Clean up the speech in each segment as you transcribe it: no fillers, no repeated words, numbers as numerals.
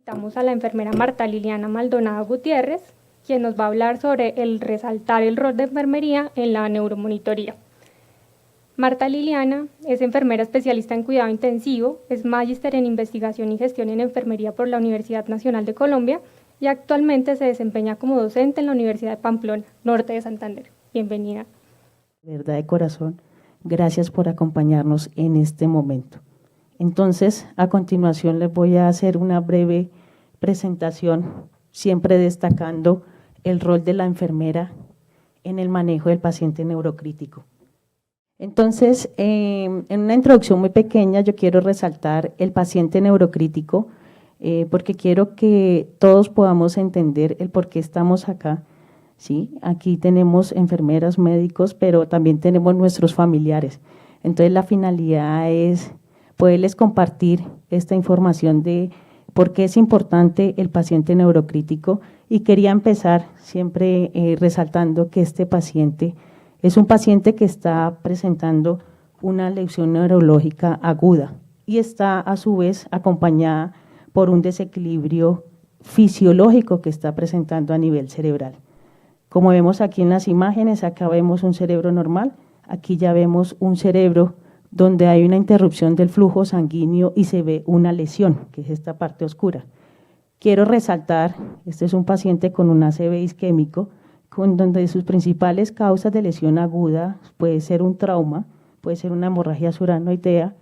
Invitamos a la enfermera Marta Liliana Maldonado Gutiérrez, quien nos va a hablar sobre el resaltar el rol de enfermería en la neuromonitoría. Marta Liliana es enfermera especialista en cuidado intensivo, es magíster en investigación y gestión en enfermería por la Universidad Nacional de Colombia y actualmente se desempeña como docente en la Universidad de Pamplona, norte de Santander. Bienvenida. Verdad de corazón, gracias por acompañarnos en este momento. Entonces, a continuación les voy a hacer una breve presentación, siempre destacando el rol de la enfermera en el manejo del paciente neurocrítico. Entonces, en una introducción muy pequeña, yo quiero resaltar el paciente neurocrítico, porque quiero que todos podamos entender el por qué estamos acá. ¿Sí? Aquí tenemos enfermeras, médicos, pero también tenemos nuestros familiares. Entonces, la finalidad es poderles compartir esta información de por qué es importante el paciente neurocrítico, y quería empezar siempre resaltando que este paciente es un paciente que está presentando una lesión neurológica aguda y está a su vez acompañada por un desequilibrio fisiológico que está presentando a nivel cerebral. Como vemos aquí en las imágenes, acá vemos un cerebro normal, aquí ya vemos un cerebro donde hay una interrupción del flujo sanguíneo y se ve una lesión, que es esta parte oscura. Quiero resaltar, este es un paciente con un ACV isquémico, donde sus principales causas de lesión aguda puede ser un trauma, puede ser una hemorragia suranoidea,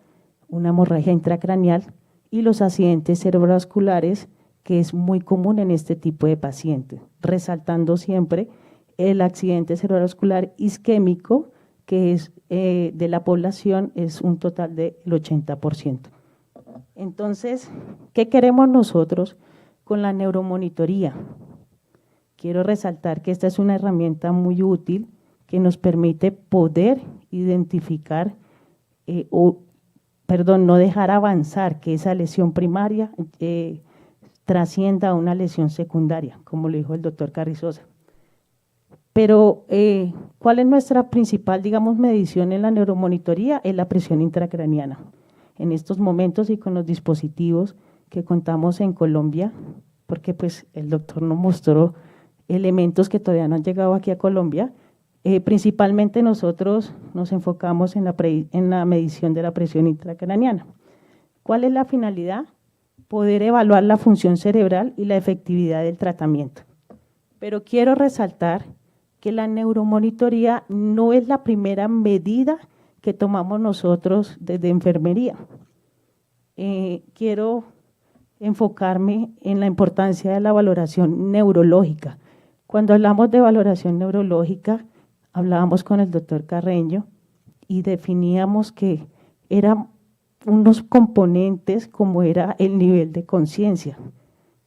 una hemorragia intracraneal y los accidentes cerebrovasculares, que es muy común en este tipo de pacientes, resaltando siempre el accidente cerebrovascular isquémico, que es de la población es un total del 80%. Entonces, ¿qué queremos nosotros con la neuromonitoría? Quiero resaltar que esta es una herramienta muy útil que nos permite poder identificar no dejar avanzar que esa lesión primaria trascienda a una lesión secundaria, como lo dijo el doctor Carrizosa. Pero, ¿cuál es nuestra principal, medición en la neuromonitoría? Es la presión intracraniana. En estos momentos y con los dispositivos que contamos en Colombia, porque pues el doctor nos mostró elementos que todavía no han llegado aquí a Colombia, principalmente nosotros nos enfocamos en la medición de la presión intracraniana. ¿Cuál es la finalidad? Poder evaluar la función cerebral y la efectividad del tratamiento. Pero quiero resaltar que la neuromonitoría no es la primera medida que tomamos nosotros desde enfermería. Quiero enfocarme en la importancia de la valoración neurológica. Cuando hablamos de valoración neurológica, hablábamos con el doctor Carreño y definíamos que eran unos componentes como era el nivel de conciencia.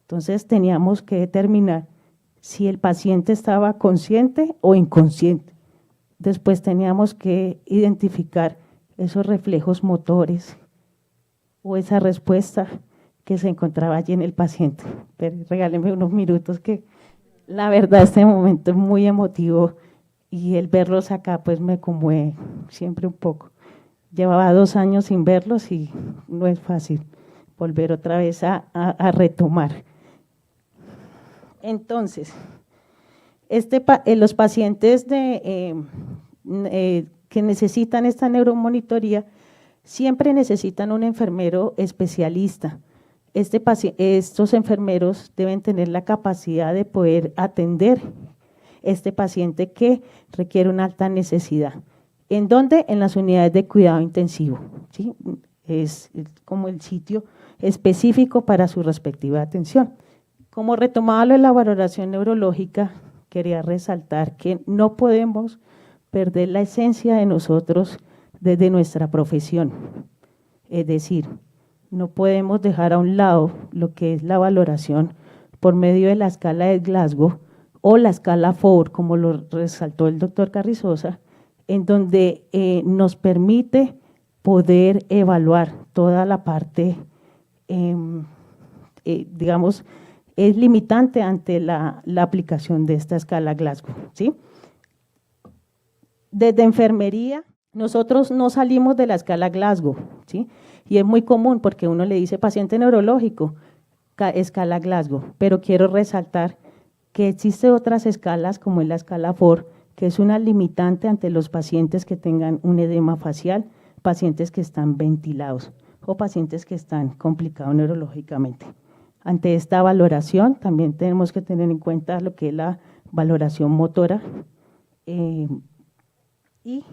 Entonces teníamos que determinar si el paciente estaba consciente o inconsciente. Después teníamos que identificar esos reflejos motores o esa respuesta que se encontraba allí en el paciente. Pero regálenme unos minutos que la verdad este momento es muy emotivo y el verlos acá pues me conmueve siempre un poco. Llevaba 2 años sin verlos y no es fácil volver otra vez a retomar. Entonces, los pacientes que necesitan esta neuromonitoría siempre necesitan un enfermero especialista. Estos enfermeros deben tener la capacidad de poder atender este paciente que requiere una alta necesidad. ¿En dónde? En las unidades de cuidado intensivo, ¿sí? Es como el sitio específico para su respectiva atención. Como retomaba lo de la valoración neurológica, quería resaltar que no podemos perder la esencia de nosotros desde nuestra profesión. Es decir, no podemos dejar a un lado lo que es la valoración por medio de la escala de Glasgow o la escala Ford, como lo resaltó el doctor Carrizosa, en donde nos permite poder evaluar toda la parte, es limitante ante la aplicación de esta escala Glasgow, ¿sí? Desde enfermería, nosotros no salimos de la escala Glasgow, ¿sí? Y es muy común porque uno le dice paciente neurológico, escala Glasgow, pero quiero resaltar que existen otras escalas como es la escala Ford, que es una limitante ante los pacientes que tengan un edema facial, pacientes que están ventilados o pacientes que están complicados neurológicamente. Ante esta valoración también tenemos que tener en cuenta lo que es la valoración motora y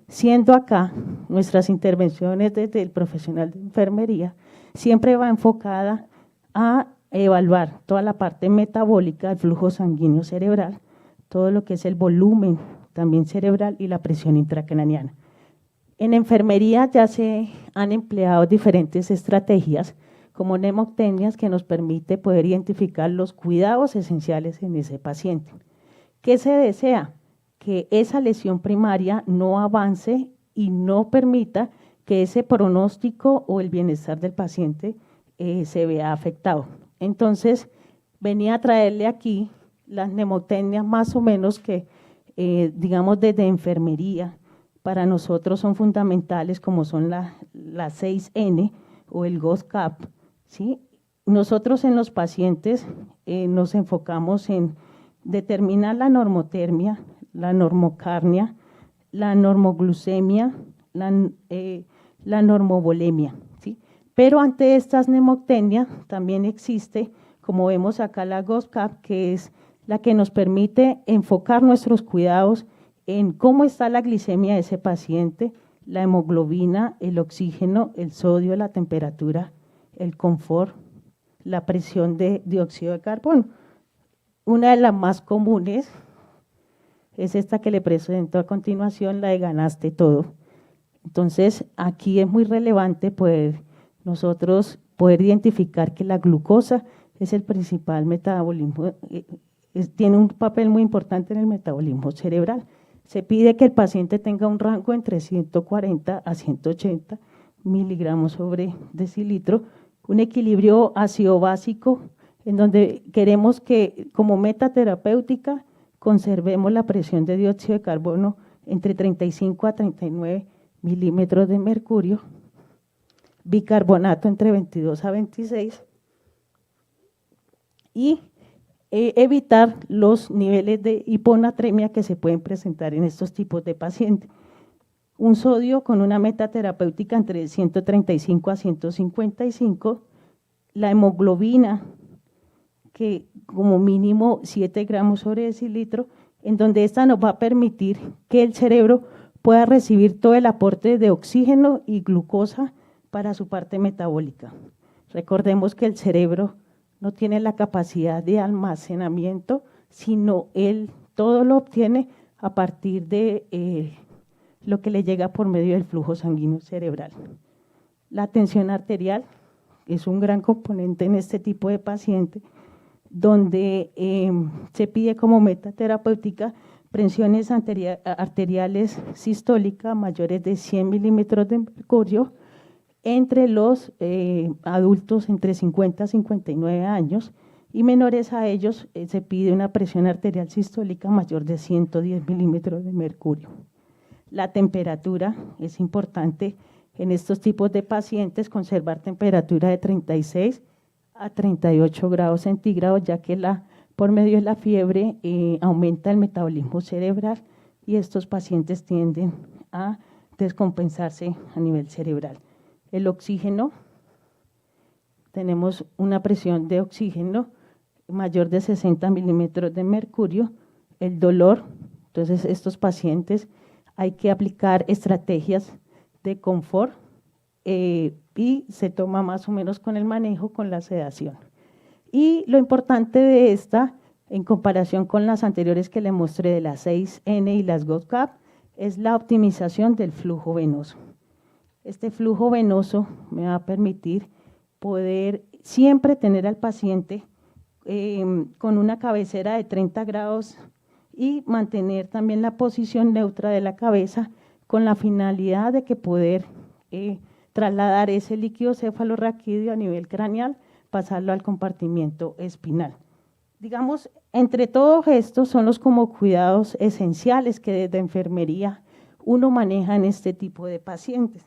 siendo acá nuestras intervenciones desde el profesional de enfermería siempre va enfocada a evaluar toda la parte metabólica del flujo sanguíneo cerebral, todo lo que es el volumen también cerebral y la presión intracraniana. En enfermería ya se han empleado diferentes estrategias como mnemotecnias que nos permite poder identificar los cuidados esenciales en ese paciente. ¿Qué se desea? Que esa lesión primaria no avance y no permita que ese pronóstico o el bienestar del paciente se vea afectado. Entonces, venía a traerle aquí las mnemotecnias más o menos que, digamos, desde enfermería, para nosotros son fundamentales, como son las 6N o el GOSCAP, ¿sí? Nosotros en los pacientes nos enfocamos en determinar la normotermia, la normocarnia, la normoglucemia, la normovolemia, ¿sí? Pero ante estas mnemotecnias también existe, como vemos acá, la GOSCAP, que es la que nos permite enfocar nuestros cuidados en cómo está la glicemia de ese paciente, la hemoglobina, el oxígeno, el sodio, la temperatura, el confort, la presión de dióxido de carbono. Una de las más comunes es esta que le presento a continuación, la de ganaste todo. Entonces, aquí es muy relevante nosotros poder identificar que la glucosa es el principal metabolismo, tiene un papel muy importante en el metabolismo cerebral. Se pide que el paciente tenga un rango entre 140 a 180 miligramos sobre decilitro, un equilibrio ácido básico en donde queremos que como meta terapéutica conservemos la presión de dióxido de carbono entre 35 a 39 milímetros de mercurio, bicarbonato entre 22 a 26 y evitar los niveles de hiponatremia que se pueden presentar en estos tipos de pacientes. Un sodio con una meta terapéutica entre 135 a 155, la hemoglobina que como mínimo 7 gramos sobre decilitro, en donde esta nos va a permitir que el cerebro pueda recibir todo el aporte de oxígeno y glucosa para su parte metabólica. Recordemos que el cerebro no tiene la capacidad de almacenamiento, sino él todo lo obtiene a partir de lo que le llega por medio del flujo sanguíneo cerebral. La tensión arterial es un gran componente en este tipo de paciente, donde se pide como meta terapéutica presiones arteriales sistólicas mayores de 100 milímetros de mercurio entre los adultos entre 50 a 59 años y menores a ellos se pide una presión arterial sistólica mayor de 110 milímetros de mercurio. La temperatura es importante en estos tipos de pacientes, conservar temperatura de 36 a 38 grados centígrados, ya que por medio de la fiebre aumenta el metabolismo cerebral y estos pacientes tienden a descompensarse a nivel cerebral. El oxígeno, tenemos una presión de oxígeno mayor de 60 milímetros de mercurio. El dolor, entonces estos pacientes hay que aplicar estrategias de confort y se toma más o menos con el manejo, con la sedación. Y lo importante de esta, en comparación con las anteriores que le mostré de las 6N y las GOSCAP, es la optimización del flujo venoso. Este flujo venoso me va a permitir poder siempre tener al paciente con una cabecera de 30 grados y mantener también la posición neutra de la cabeza con la finalidad de que poder trasladar ese líquido cefalorraquídeo a nivel craneal, pasarlo al compartimiento espinal. Digamos, entre todos estos son los como cuidados esenciales que desde enfermería uno maneja en este tipo de pacientes.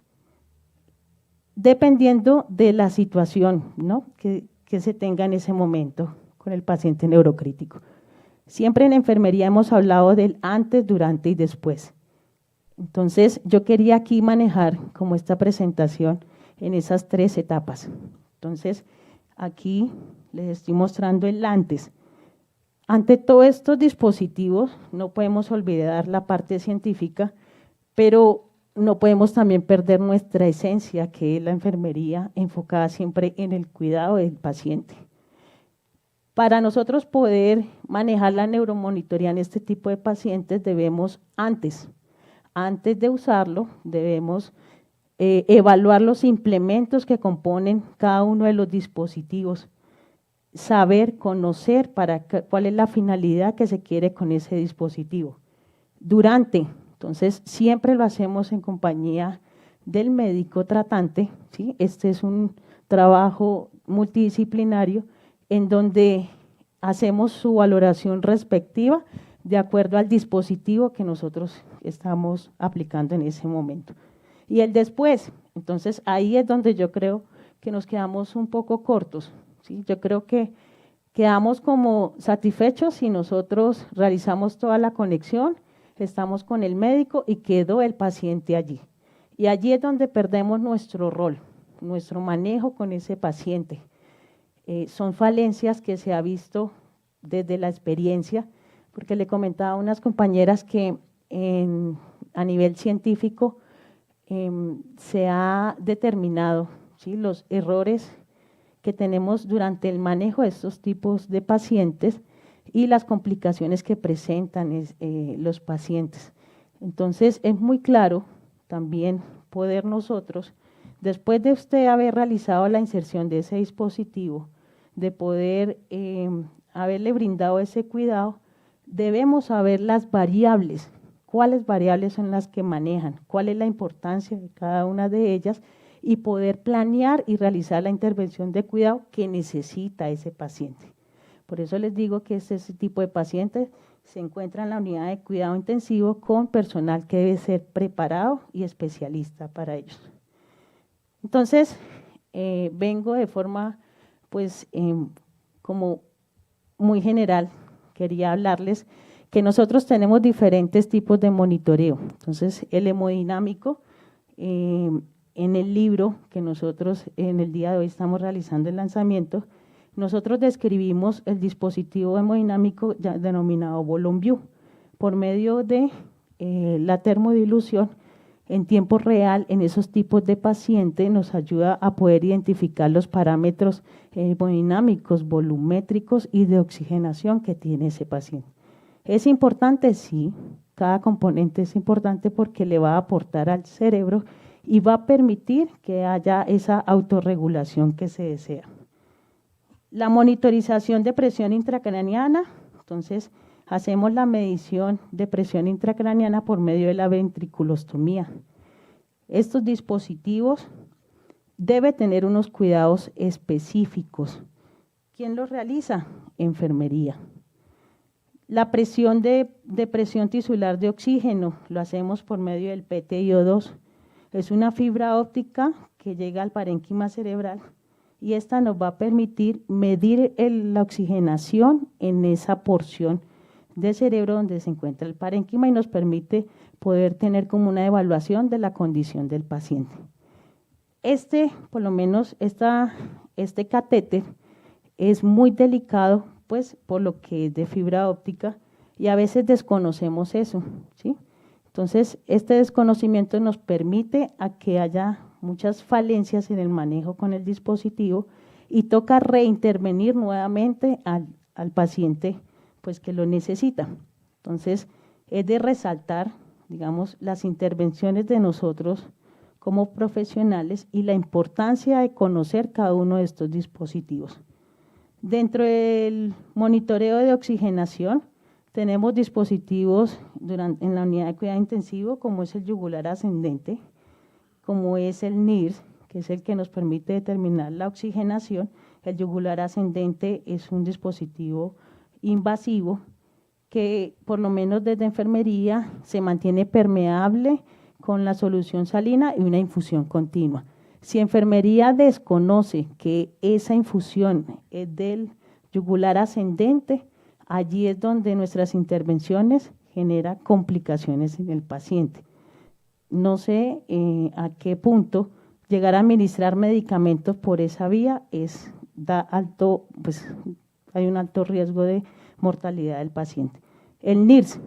Dependiendo de la situación, ¿no? que que se tenga en ese momento con el paciente neurocrítico. Siempre en enfermería hemos hablado del antes, durante y después. Entonces, yo quería aquí manejar como esta presentación en esas 3 etapas. Entonces, aquí les estoy mostrando el antes. Ante todos estos dispositivos, no podemos olvidar la parte científica, pero no podemos también perder nuestra esencia, que es la enfermería, enfocada siempre en el cuidado del paciente. Para nosotros poder manejar la neuromonitoría en este tipo de pacientes, debemos antes de usarlo, debemos evaluar los implementos que componen cada uno de los dispositivos, saber, conocer cuál es la finalidad que se quiere con ese dispositivo. Durante, entonces siempre lo hacemos en compañía del médico tratante, ¿sí? Este es un trabajo multidisciplinario en donde hacemos su valoración respectiva de acuerdo al dispositivo que nosotros estamos aplicando en ese momento. Y el después, entonces ahí es donde yo creo que nos quedamos un poco cortos, ¿sí? Yo creo que quedamos como satisfechos si nosotros realizamos toda la conexión, estamos con el médico y quedó el paciente allí. Y allí es donde perdemos nuestro rol, nuestro manejo con ese paciente. Son falencias que se ha visto desde la experiencia, porque le comentaba a unas compañeras que a nivel científico se ha determinado, ¿sí?, los errores que tenemos durante el manejo de estos tipos de pacientes y las complicaciones que presentan los pacientes. Entonces, es muy claro también poder nosotros, después de usted haber realizado la inserción de ese dispositivo, de poder haberle brindado ese cuidado, debemos saber las variables, cuáles variables son las que manejan, cuál es la importancia de cada una de ellas y poder planear y realizar la intervención de cuidado que necesita ese paciente. Por eso les digo que ese tipo de pacientes se encuentra en la unidad de cuidado intensivo con personal que debe ser preparado y especialista para ellos. Entonces, vengo de forma, pues, como muy general, quería hablarles que nosotros tenemos diferentes tipos de monitoreo. Entonces, el hemodinámico, en el libro que nosotros en el día de hoy estamos realizando el lanzamiento, nosotros describimos el dispositivo hemodinámico ya denominado VolunView por medio de la termodilución en tiempo real en esos tipos de pacientes nos ayuda a poder identificar los parámetros hemodinámicos, volumétricos y de oxigenación que tiene ese paciente. ¿Es importante? Sí, cada componente es importante porque le va a aportar al cerebro y va a permitir que haya esa autorregulación que se desea. La monitorización de presión intracraneana, entonces hacemos la medición de presión intracraneana por medio de la ventriculostomía. Estos dispositivos deben tener unos cuidados específicos. ¿Quién los realiza? Enfermería. La presión de presión tisular de oxígeno lo hacemos por medio del PTIO2. Es una fibra óptica que llega al parénquima cerebral y esta nos va a permitir medir la oxigenación en esa porción del cerebro donde se encuentra el parénquima y nos permite poder tener como una evaluación de la condición del paciente. Por lo menos este catéter es muy delicado, pues por lo que es de fibra óptica y a veces desconocemos eso, ¿sí? Entonces, este desconocimiento nos permite a que haya muchas falencias en el manejo con el dispositivo y toca reintervenir nuevamente al paciente pues que lo necesita. Entonces, es de resaltar, digamos, las intervenciones de nosotros como profesionales y la importancia de conocer cada uno de estos dispositivos. Dentro del monitoreo de oxigenación, tenemos dispositivos en la unidad de cuidado intensivo, como es el yugular ascendente, como es el NIRS, que es el que nos permite determinar la oxigenación. El yugular ascendente es un dispositivo invasivo que, por lo menos desde enfermería, se mantiene permeable con la solución salina y una infusión continua. Si enfermería desconoce que esa infusión es del yugular ascendente, allí es donde nuestras intervenciones generan complicaciones en el paciente. No sé a qué punto llegar a administrar medicamentos por esa vía hay un alto riesgo de mortalidad del paciente. El NIRS,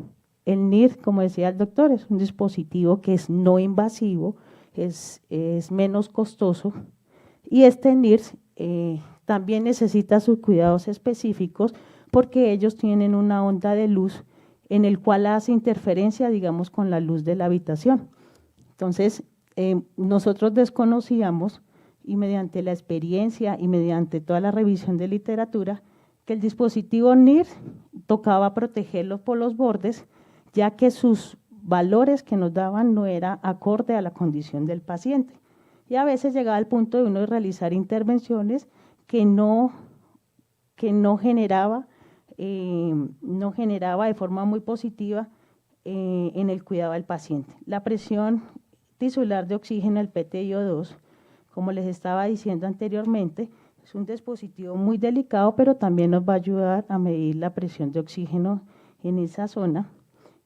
como decía el doctor, es un dispositivo que es no invasivo, es menos costoso, y este NIRS también necesita sus cuidados específicos porque ellos tienen una onda de luz en el cual hace interferencia, digamos, con la luz de la habitación. Entonces, nosotros desconocíamos, y mediante la experiencia y mediante toda la revisión de literatura, que el dispositivo NIRS tocaba protegerlo por los bordes, ya que sus valores que nos daban no era acorde a la condición del paciente. Y a veces llegaba al punto de uno realizar intervenciones que no generaba de forma muy positiva en el cuidado del paciente. La presión tisular de oxígeno, el PTiO2, como les estaba diciendo anteriormente, es un dispositivo muy delicado, pero también nos va a ayudar a medir la presión de oxígeno en esa zona,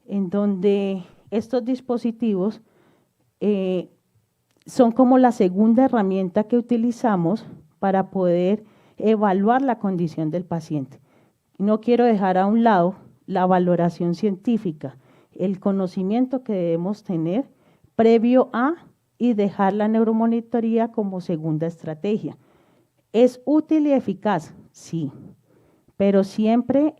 en donde estos dispositivos son como la segunda herramienta que utilizamos para poder evaluar la condición del paciente. No quiero dejar a un lado la valoración científica, el conocimiento que debemos tener previo a y dejar la neuromonitoría como segunda estrategia. ¿Es útil y eficaz? Sí, pero siempre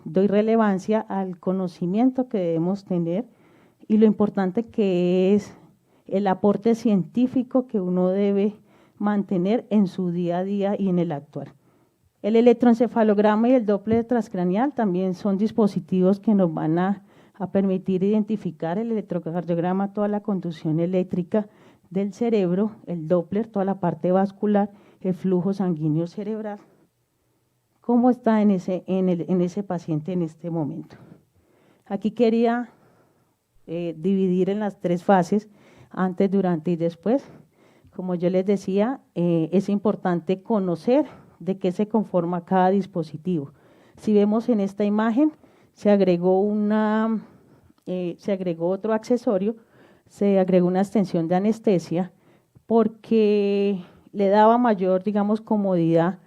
doy relevancia al conocimiento que debemos tener y lo importante que es el aporte científico que uno debe mantener en su día a día y en el actuar. El electroencefalograma y el Doppler transcraneal también son dispositivos que nos van a permitir identificar el electrocardiograma, toda la conducción eléctrica del cerebro, el Doppler, toda la parte vascular, el flujo sanguíneo cerebral. ¿Cómo está en ese paciente en este momento? Aquí quería dividir en las 3 fases, antes, durante y después. Como yo les decía, es importante conocer de qué se conforma cada dispositivo. Si vemos en esta imagen, se agregó otro accesorio, se agregó una extensión de anestesia porque le daba mayor, digamos, comodidad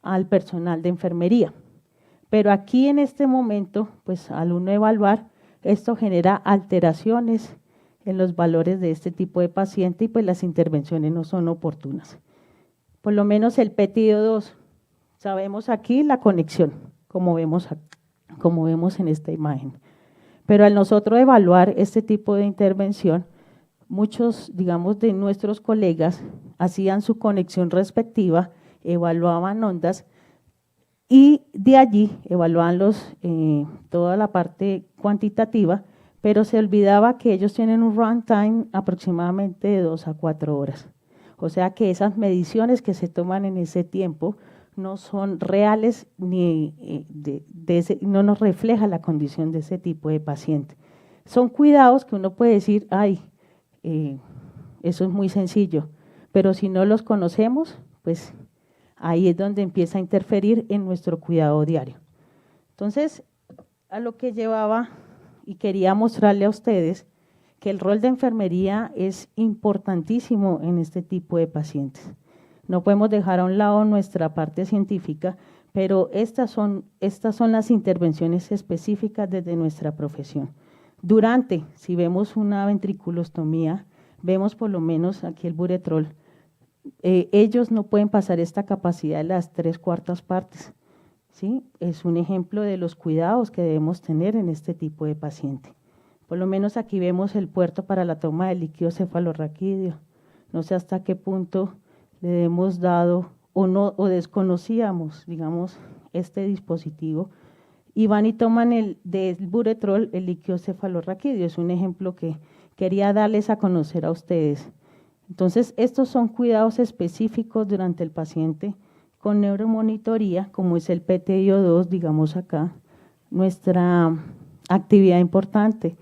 al personal de enfermería. Pero aquí en este momento, pues al uno evaluar, esto genera alteraciones en los valores de este tipo de paciente y pues las intervenciones no son oportunas. Por lo menos el PTiO2, sabemos aquí la conexión, como vemos en esta imagen. Pero al nosotros evaluar este tipo de intervención, muchos, digamos, de nuestros colegas hacían su conexión respectiva, evaluaban ondas y de allí evaluaban toda la parte cuantitativa, pero se olvidaba que ellos tienen un runtime aproximadamente de 2 a 4 horas. O sea que esas mediciones que se toman en ese tiempo no son reales ni no nos refleja la condición de ese tipo de paciente. Son cuidados que uno puede decir, eso es muy sencillo, pero si no los conocemos, pues ahí es donde empieza a interferir en nuestro cuidado diario. Entonces, a lo que llevaba y quería mostrarle a ustedes que el rol de enfermería es importantísimo en este tipo de pacientes. No podemos dejar a un lado nuestra parte científica, pero estas son las intervenciones específicas desde nuestra profesión. Si vemos una ventriculostomía, vemos por lo menos aquí el buretrol, ellos no pueden pasar esta capacidad de las 3/4 partes. ¿Sí? Es un ejemplo de los cuidados que debemos tener en este tipo de paciente. Por lo menos aquí vemos el puerto para la toma de líquido cefalorraquídeo. No sé hasta qué punto le hemos dado o desconocíamos, digamos, este dispositivo. Y van y toman del buretrol el líquido cefalorraquídeo. Es un ejemplo que quería darles a conocer a ustedes. Entonces, estos son cuidados específicos durante el paciente con neuromonitoría, como es el PTiO2, digamos acá, nuestra actividad importante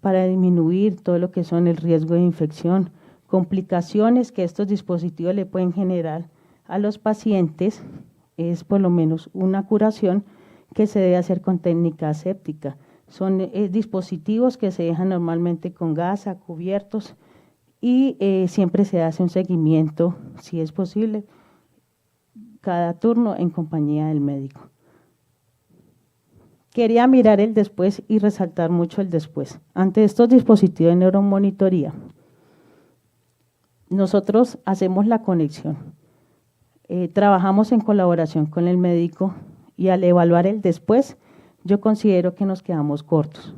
para disminuir todo lo que son el riesgo de infección, Complicaciones que estos dispositivos le pueden generar a los pacientes es por lo menos una curación que se debe hacer con técnica aséptica. Son dispositivos que se dejan normalmente con gasa, cubiertos, y siempre se hace un seguimiento, si es posible, cada turno en compañía del médico. Quería mirar el después y resaltar mucho el después. Ante estos dispositivos de neuromonitoría, nosotros hacemos la conexión. Trabajamos en colaboración con el médico y al evaluar el después, yo considero que nos quedamos cortos.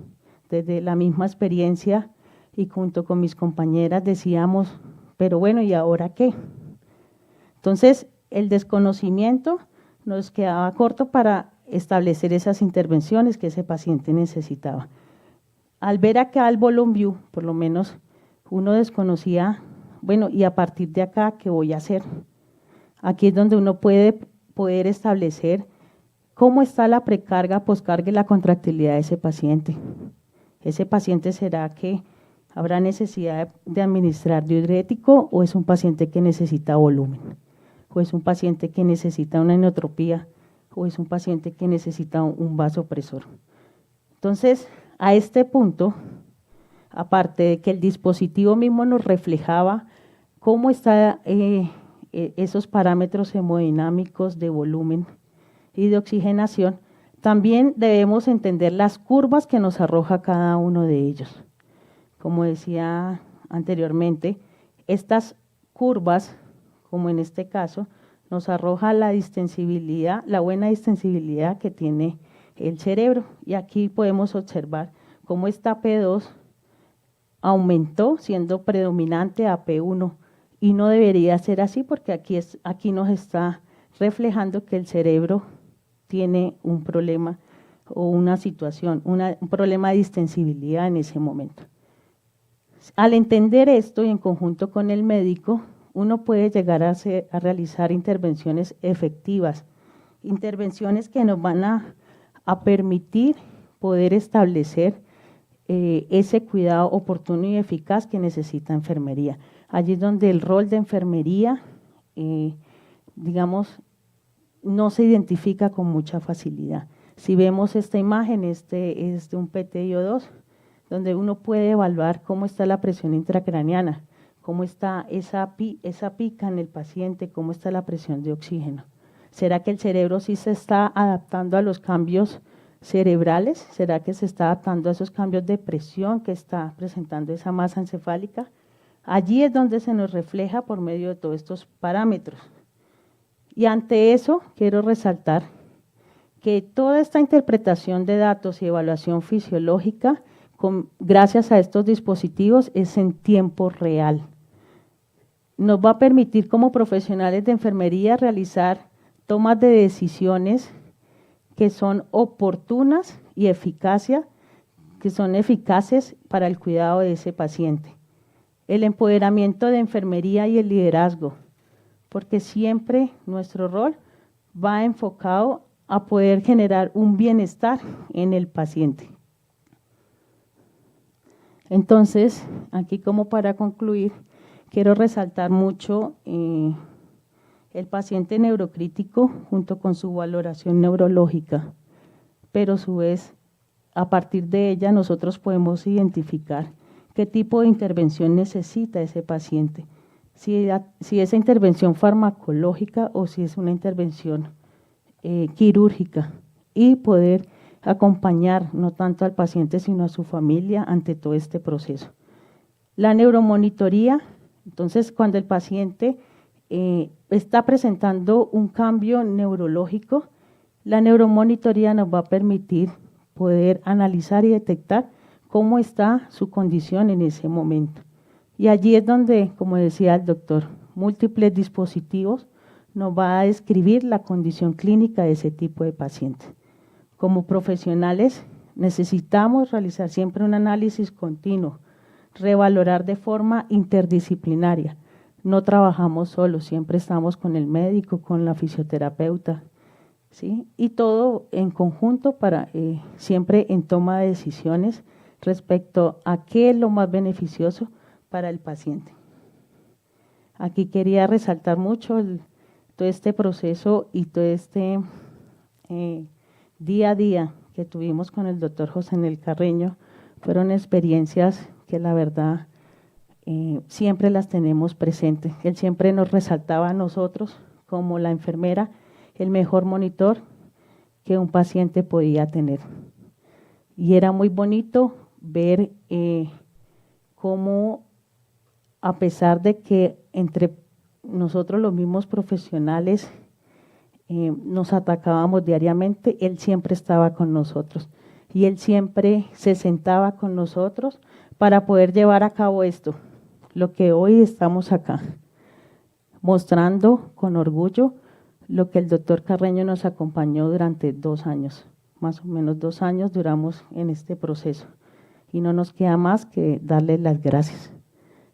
Desde la misma experiencia y junto con mis compañeras decíamos, pero bueno, ¿y ahora qué? Entonces, el desconocimiento nos quedaba corto para establecer esas intervenciones que ese paciente necesitaba. Al ver acá el volume view, por lo menos uno desconocía, bueno, ¿y a partir de acá qué voy a hacer? Aquí es donde uno puede poder establecer cómo está la precarga, poscarga y la contractilidad de ese paciente. ¿Ese paciente será que habrá necesidad de administrar diurético o es un paciente que necesita volumen? ¿O es un paciente que necesita una inotropía? ¿O es un paciente que necesita un vasopresor? Entonces, a este punto, aparte de que el dispositivo mismo nos reflejaba cómo están esos parámetros hemodinámicos de volumen y de oxigenación, también debemos entender las curvas que nos arroja cada uno de ellos. Como decía anteriormente, estas curvas, como en este caso, nos arroja la distensibilidad, la buena distensibilidad que tiene el cerebro. Y aquí podemos observar cómo esta P2 aumentó siendo predominante a P1 y no debería ser así porque aquí nos está reflejando que el cerebro tiene un problema o una situación, un problema de distensibilidad en ese momento. Al entender esto y en conjunto con el médico, uno puede llegar a realizar intervenciones efectivas, intervenciones que nos van a permitir poder establecer ese cuidado oportuno y eficaz que necesita enfermería. Allí es donde el rol de enfermería, digamos, no se identifica con mucha facilidad. Si vemos esta imagen, este es de un PTIO2, donde uno puede evaluar cómo está la presión intracraneana, cómo está esa pica en el paciente, cómo está la presión de oxígeno. ¿Será que el cerebro sí se está adaptando a los cambios cerebrales? ¿Será que se está adaptando a esos cambios de presión que está presentando esa masa encefálica? Allí es donde se nos refleja por medio de todos estos parámetros. Y ante eso quiero resaltar que toda esta interpretación de datos y evaluación fisiológica, gracias a estos dispositivos, es en tiempo real. Nos va a permitir como profesionales de enfermería realizar tomas de decisiones que son oportunas y que son eficaces para el cuidado de ese paciente. El empoderamiento de enfermería y el liderazgo, porque siempre nuestro rol va enfocado a poder generar un bienestar en el paciente. Entonces, aquí como para concluir, quiero resaltar mucho el paciente neurocrítico junto con su valoración neurológica, pero a su vez, a partir de ella nosotros podemos identificar qué tipo de intervención necesita ese paciente, si esa intervención farmacológica o si es una intervención quirúrgica, y poder acompañar no tanto al paciente sino a su familia ante todo este proceso. La neuromonitoría, entonces cuando el paciente está presentando un cambio neurológico, la neuromonitoría nos va a permitir poder analizar y detectar cómo está su condición en ese momento. Y allí es donde, como decía el doctor, múltiples dispositivos nos va a describir la condición clínica de ese tipo de paciente. Como profesionales necesitamos realizar siempre un análisis continuo, revalorar de forma interdisciplinaria. No trabajamos solos, siempre estamos con el médico, con la fisioterapeuta, ¿sí? Y todo en conjunto para siempre en toma de decisiones respecto a qué es lo más beneficioso para el paciente. Aquí quería resaltar mucho todo este proceso y todo este día a día que tuvimos con el doctor José Nel Carreño. Fueron experiencias que la verdad siempre las tenemos presentes. Él siempre nos resaltaba a nosotros como la enfermera el mejor monitor que un paciente podía tener. Y era muy bonito ver cómo, a pesar de que entre nosotros los mismos profesionales nos atacábamos diariamente, él siempre estaba con nosotros y él siempre se sentaba con nosotros para poder llevar a cabo esto, lo que hoy estamos acá, mostrando con orgullo lo que el doctor Carreño nos acompañó durante 2 años, más o menos 2 años duramos en este proceso y no nos queda más que darle las gracias.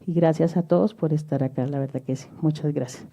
Y gracias a todos por estar acá, la verdad que sí. Muchas gracias.